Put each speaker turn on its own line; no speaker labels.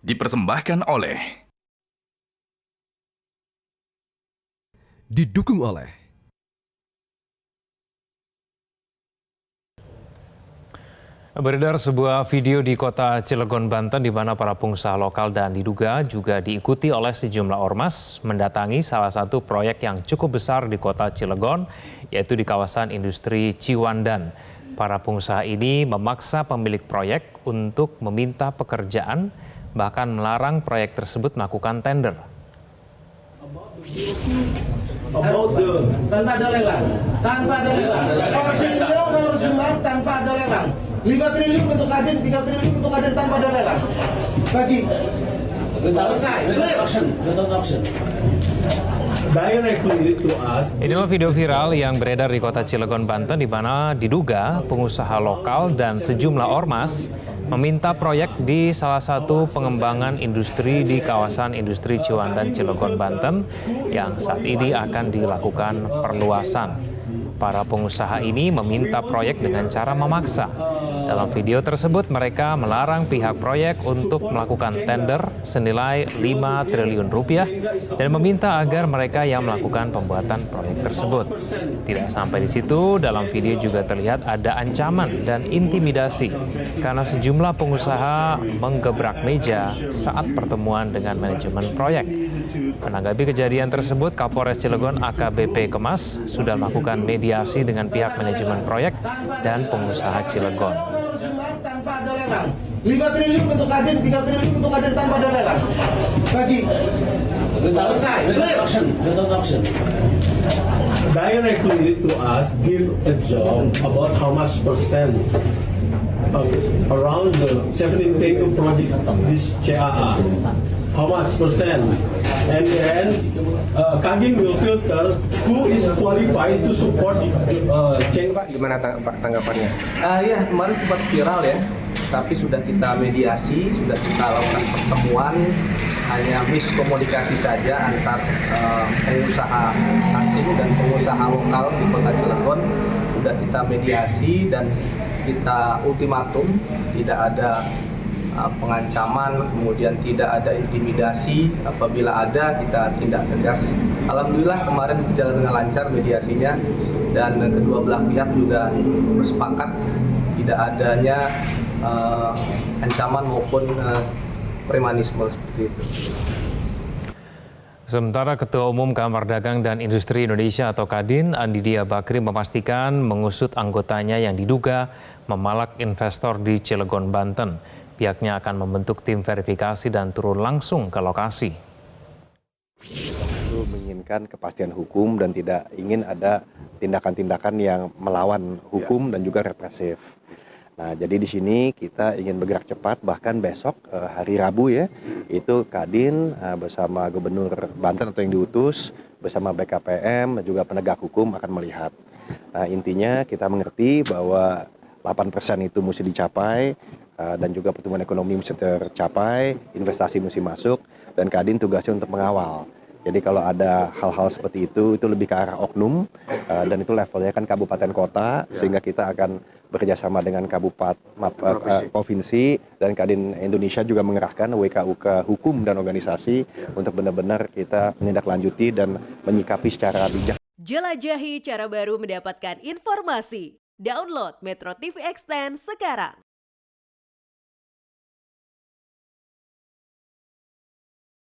dipersembahkan oleh
didukung oleh
beredar sebuah video di kota Cilegon, Banten di mana para pengusaha lokal dan diduga juga diikuti oleh sejumlah ormas mendatangi salah satu proyek yang cukup besar di kota Cilegon, yaitu di kawasan industri Ciwandan. Para pengusaha ini memaksa pemilik proyek untuk meminta pekerjaan, bahkan melarang proyek tersebut melakukan tender.
Tanpa ada lelang, porsinya harus jelas tanpa ada lelang. 5 triliun untuk Kadin, 3 triliun untuk Kadin tanpa ada lelang. Bagi selesai.
Inilah video viral yang beredar di kota Cilegon, Banten di mana diduga pengusaha lokal dan sejumlah ormas meminta proyek di salah satu pengembangan industri di kawasan industri Ciwandan, Cilegon, Banten yang saat ini akan dilakukan perluasan. Para pengusaha ini meminta proyek dengan cara memaksa. Dalam video tersebut mereka melarang pihak proyek untuk melakukan tender senilai 5 triliun rupiah dan meminta agar mereka yang melakukan pembuatan proyek tersebut. Tidak sampai di situ, dalam video juga terlihat ada ancaman dan intimidasi karena sejumlah pengusaha menggebrak meja saat pertemuan dengan manajemen proyek. Menanggapi kejadian tersebut, Kapolres Cilegon AKBP Kemas sudah melakukan mediasi dengan pihak manajemen proyek dan pengusaha Cilegon.
Tanpa ada lelang. 5 triliun untuk Kadin, 3 triliun untuk Kadin tanpa ada lelang. Bagi selesai.
Directly to us, give a job about how much percent around the 17 project this CAA. How much percent? And then Kadin will filter who is qualified to support change.
Pak, gimana Pak tanggapannya?
Ya, kemarin sempat viral ya, tapi sudah kita mediasi, sudah kita lakukan pertemuan, hanya miskomunikasi saja antar pengusaha asing dan pengusaha lokal di kota Cilegon. Sudah kita mediasi dan kita ultimatum, tidak ada pengancaman, kemudian tidak ada intimidasi. Apabila ada, kita tindak tegas. Alhamdulillah kemarin berjalan dengan lancar mediasinya dan kedua belah pihak juga bersepakat tidak adanya ancaman maupun premanisme seperti itu.
Sementara Ketua Umum Kamar Dagang dan Industri Indonesia atau Kadin, Andidia Bakri memastikan mengusut anggotanya yang diduga memalak investor di Cilegon, Banten. Pihaknya akan membentuk tim verifikasi dan turun langsung ke lokasi.
Itu menginginkan kepastian hukum dan tidak ingin ada tindakan-tindakan yang melawan hukum dan juga represif. Nah, jadi di sini kita ingin bergerak cepat, bahkan besok hari Rabu ya, itu Kadin bersama Gubernur Banten atau yang diutus bersama BKPM dan juga penegak hukum akan melihat. Nah, intinya kita mengerti bahwa 8% itu mesti dicapai dan juga pertumbuhan ekonomi mesti tercapai, investasi mesti masuk dan Kadin tugasnya untuk mengawal. Jadi kalau ada hal-hal seperti itu lebih ke arah oknum dan itu levelnya kan kabupaten kota, sehingga kita akan bekerjasama dengan provinsi dan Kadin Indonesia juga mengerahkan WKUK hukum dan organisasi untuk benar-benar kita menindaklanjuti dan menyikapi secara bijak.
Jelajahi cara baru mendapatkan informasi. Download Metro TV Extend sekarang.